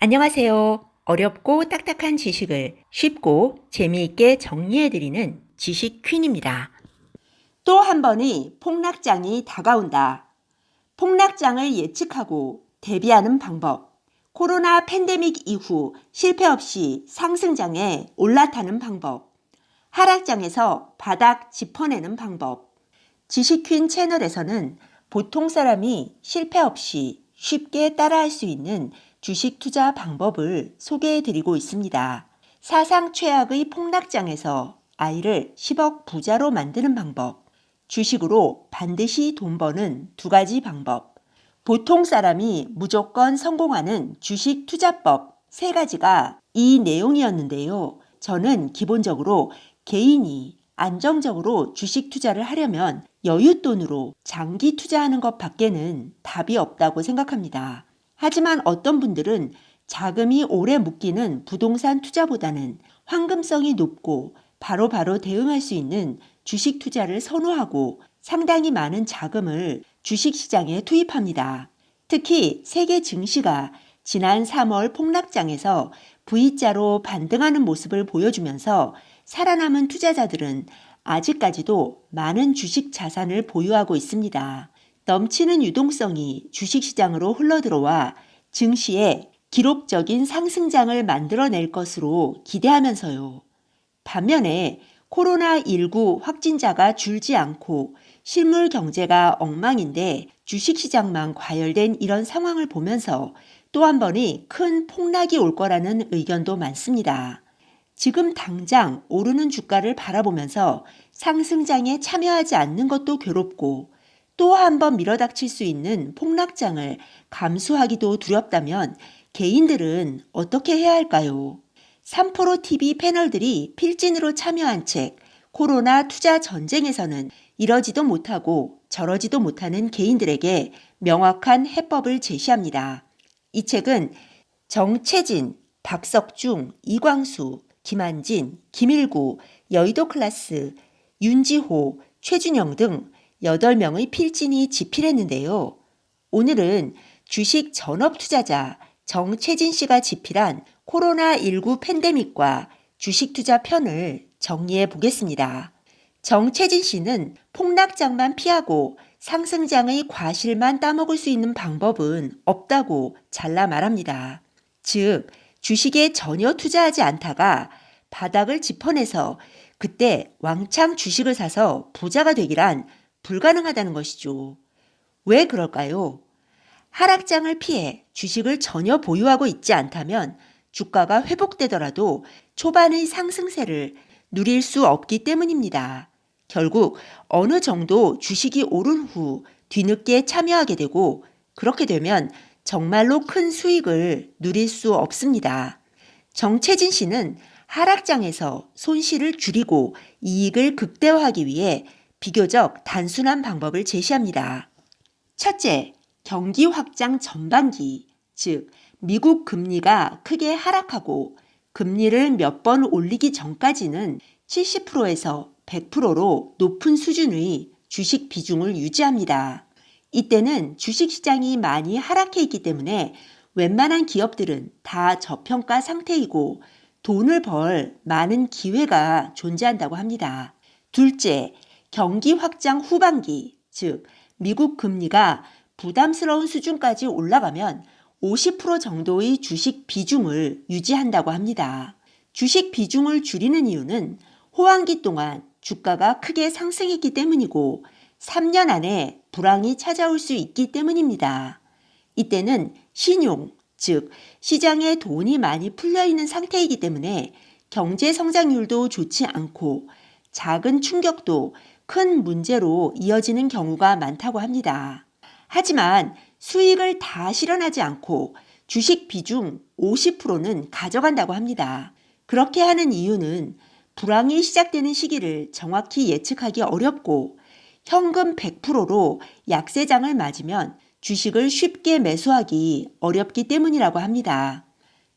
안녕하세요. 어렵고 딱딱한 지식을 쉽고 재미있게 정리해드리는 지식 퀸입니다. 또 한 번의 폭락장이 다가온다. 폭락장을 예측하고 대비하는 방법. 코로나 팬데믹 이후 실패 없이 상승장에 올라타는 방법. 하락장에서 바닥 짚어내는 방법. 지식퀸 채널에서는 보통 사람이 실패 없이 쉽게 따라할 수 있는 주식 투자 방법을 소개해드리고 있습니다. 사상 최악의 폭락장에서 아이를 10억 부자로 만드는 방법. 주식으로 반드시 돈 버는 두 가지 방법. 보통 사람이 무조건 성공하는 주식 투자법 세 가지가 이 내용이었는데요. 저는 기본적으로 개인이 안정적으로 주식 투자를 하려면 여윳돈으로 장기 투자하는 것 밖에는 답이 없다고 생각합니다. 하지만 어떤 분들은 자금이 오래 묶이는 부동산 투자보다는 황금성이 높고 바로바로 대응할 수 있는 주식 투자를 선호하고 상당히 많은 자금을 주식시장에 투입합니다. 특히 세계 증시가 지난 3월 폭락장에서 V자로 반등하는 모습을 보여주면서 살아남은 투자자들은 아직까지도 많은 주식 자산을 보유하고 있습니다. 넘치는 유동성이 주식시장으로 흘러들어와 증시에 기록적인 상승장을 만들어낼 것으로 기대하면서요. 반면에 코로나19 확진자가 줄지 않고 실물 경제가 엉망인데 주식시장만 과열된 이런 상황을 보면서 또 한 번의 큰 폭락이 올 거라는 의견도 많습니다. 지금 당장 오르는 주가를 바라보면서 상승장에 참여하지 않는 것도 괴롭고 또 한 번 밀어닥칠 수 있는 폭락장을 감수하기도 두렵다면 개인들은 어떻게 해야 할까요? 3프로TV 패널들이 필진으로 참여한 책 코로나 투자 전쟁에서는 이러지도 못하고 저러지도 못하는 개인들에게 명확한 해법을 제시합니다. 이 책은 정채진, 박석중, 이광수, 김한진, 김일구, 여의도 클라스, 윤지호, 최준영 등 8명의 필진이 집필했는데요. 오늘은 주식 전업 투자자 정채진 씨가 집필한 코로나19 팬데믹과 주식 투자 편을 정리해 보겠습니다. 정채진 씨는 폭락장만 피하고 상승장의 과실만 따먹을 수 있는 방법은 없다고 잘라 말합니다. 즉, 주식에 전혀 투자하지 않다가 바닥을 짚어내서 그때 왕창 주식을 사서 부자가 되기란 불가능하다는 것이죠. 왜 그럴까요? 하락장을 피해 주식을 전혀 보유하고 있지 않다면 주가가 회복되더라도 초반의 상승세를 누릴 수 없기 때문입니다. 결국 어느 정도 주식이 오른 후 뒤늦게 참여하게 되고 그렇게 되면 정말로 큰 수익을 누릴 수 없습니다. 정채진 씨는 하락장에서 손실을 줄이고 이익을 극대화하기 위해 비교적 단순한 방법을 제시합니다. 첫째, 경기 확장 전반기, 즉 미국 금리가 크게 하락하고 금리를 몇 번 올리기 전까지는 70%에서 100%로 높은 수준의 주식 비중을 유지합니다. 이때는 주식시장이 많이 하락해 있기 때문에 웬만한 기업들은 다 저평가 상태이고 돈을 벌 많은 기회가 존재한다고 합니다. 둘째, 경기 확장 후반기, 즉 미국 금리가 부담스러운 수준까지 올라가면 50% 정도의 주식 비중을 유지한다고 합니다. 주식 비중을 줄이는 이유는 호황기 동안 주가가 크게 상승했기 때문이고 3년 안에 불황이 찾아올 수 있기 때문입니다. 이때는 신용, 즉 시장에 돈이 많이 풀려있는 상태이기 때문에 경제 성장률도 좋지 않고 작은 충격도 큰 문제로 이어지는 경우가 많다고 합니다. 하지만 수익을 다 실현하지 않고 주식 비중 50%는 가져간다고 합니다. 그렇게 하는 이유는 불황이 시작되는 시기를 정확히 예측하기 어렵고 현금 100%로 약세장을 맞으면 주식을 쉽게 매수하기 어렵기 때문이라고 합니다.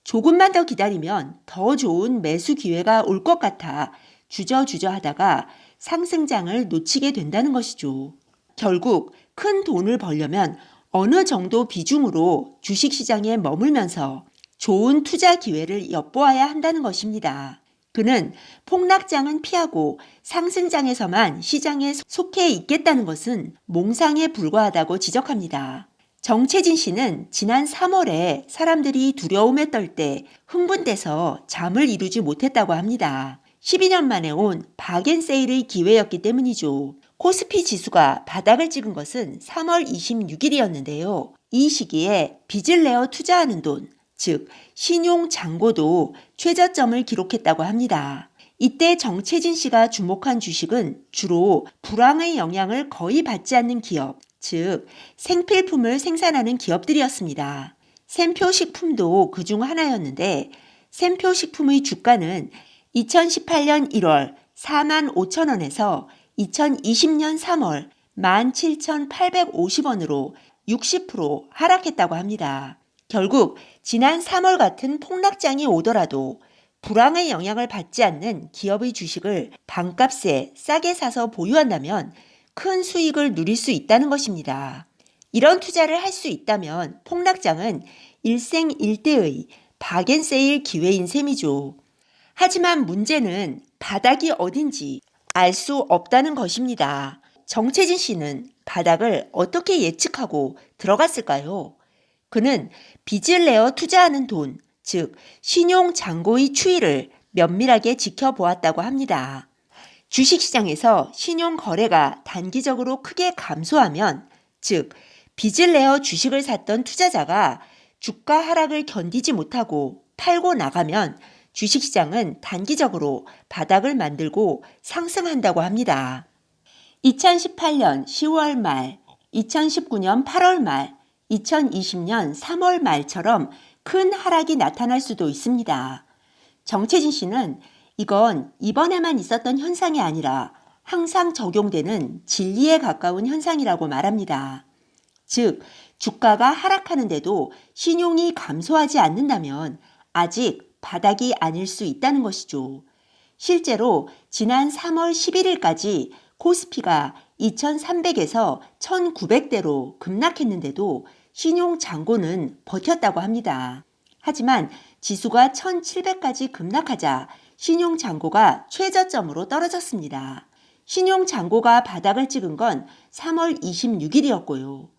조금만 더 기다리면 더 좋은 매수 기회가 올 것 같아 주저주저 하다가 상승장을 놓치게 된다는 것이죠. 결국 큰 돈을 벌려면 어느 정도 비중으로 주식시장에 머물면서 좋은 투자 기회를 엿보아야 한다는 것입니다. 그는 폭락장은 피하고 상승장에서만 시장에 속해 있겠다는 것은 몽상에 불과하다고 지적합니다. 정채진 씨는 지난 3월에 사람들이 두려움에 떨 때 흥분돼서 잠을 이루지 못했다고 합니다. 12년 만에 온 박앤세일의 기회였기 때문이죠. 코스피 지수가 바닥을 찍은 것은 3월 26일이었는데요. 이 시기에 빚을 내어 투자하는 돈, 즉 신용 잔고도 최저점을 기록했다고 합니다. 이때 정채진 씨가 주목한 주식은 주로 불황의 영향을 거의 받지 않는 기업, 즉 생필품을 생산하는 기업들이었습니다. 샘표식품도 그중 하나였는데 샘표식품의 주가는 2018년 1월 45,000원에서 2020년 3월 17,850원으로 60% 하락했다고 합니다. 결국 지난 3월 같은 폭락장이 오더라도 불황의 영향을 받지 않는 기업의 주식을 반값에 싸게 사서 보유한다면 큰 수익을 누릴 수 있다는 것입니다. 이런 투자를 할 수 있다면 폭락장은 일생일대의 박앤세일 기회인 셈이죠. 하지만 문제는 바닥이 어딘지 알 수 없다는 것입니다. 정채진 씨는 바닥을 어떻게 예측하고 들어갔을까요? 그는 빚을 내어 투자하는 돈, 즉 신용 잔고의 추이를 면밀하게 지켜보았다고 합니다. 주식시장에서 신용 거래가 단기적으로 크게 감소하면, 즉 빚을 내어 주식을 샀던 투자자가 주가 하락을 견디지 못하고 팔고 나가면 주식시장은 단기적으로 바닥을 만들고 상승한다고 합니다. 2018년 10월 말, 2019년 8월 말, 2020년 3월 말처럼 큰 하락이 나타날 수도 있습니다. 정채진 씨는 이건 이번에만 있었던 현상이 아니라 항상 적용되는 진리에 가까운 현상이라고 말합니다. 즉, 주가가 하락하는데도 신용이 감소하지 않는다면 아직 바닥이 아닐 수 있다는 것이죠. 실제로 지난 3월 11일까지 코스피가 2300에서 1900대로 급락했는데도 신용 잔고는 버텼다고 합니다. 하지만 지수가 1700까지 급락하자 신용 잔고가 최저점으로 떨어졌습니다. 신용 잔고가 바닥을 찍은 건 3월 26일이었고요.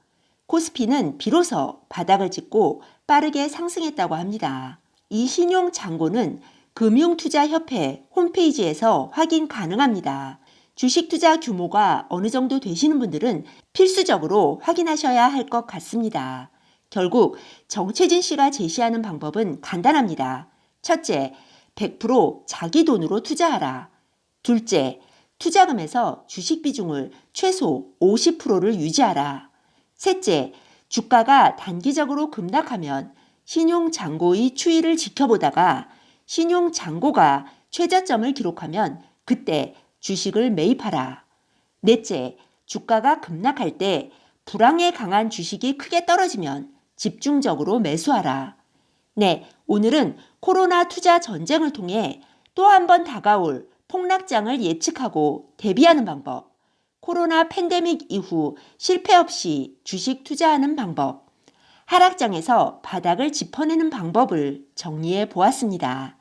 코스피는 비로소 바닥을 찍고 빠르게 상승했다고 합니다. 이 신용 잔고는 금융투자협회 홈페이지에서 확인 가능합니다. 주식 투자 규모가 어느 정도 되시는 분들은 필수적으로 확인하셔야 할 것 같습니다. 결국 정채진 씨가 제시하는 방법은 간단합니다. 첫째, 100% 자기 돈으로 투자하라. 둘째, 투자금에서 주식 비중을 최소 50%를 유지하라. 셋째, 주가가 단기적으로 급락하면 신용 잔고의 추이를 지켜보다가 신용 잔고가 최저점을 기록하면 그때 주식을 매입하라. 넷째, 주가가 급락할 때 불황에 강한 주식이 크게 떨어지면 집중적으로 매수하라. 네, 오늘은 코로나 투자 전쟁을 통해 또 한 번 다가올 폭락장을 예측하고 대비하는 방법, 코로나 팬데믹 이후 실패 없이 주식 투자하는 방법, 하락장에서 바닥을 짚어내는 방법을 정리해 보았습니다.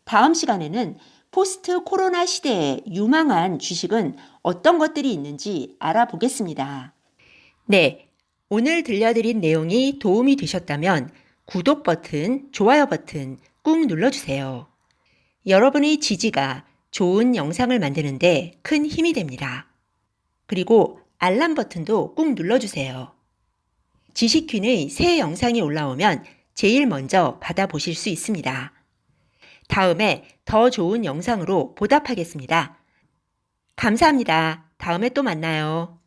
다음 시간에는 포스트 코로나 시대에 유망한 주식은 어떤 것들이 있는지 알아보겠습니다. 네, 오늘 들려드린 내용이 도움이 되셨다면 구독 버튼, 좋아요 버튼 꾹 눌러주세요. 여러분의 지지가 좋은 영상을 만드는데 큰 힘이 됩니다. 그리고 알람 버튼도 꾹 눌러주세요. 지식퀸의 새 영상이 올라오면 제일 먼저 받아보실 수 있습니다. 다음에 더 좋은 영상으로 보답하겠습니다. 감사합니다. 다음에 또 만나요.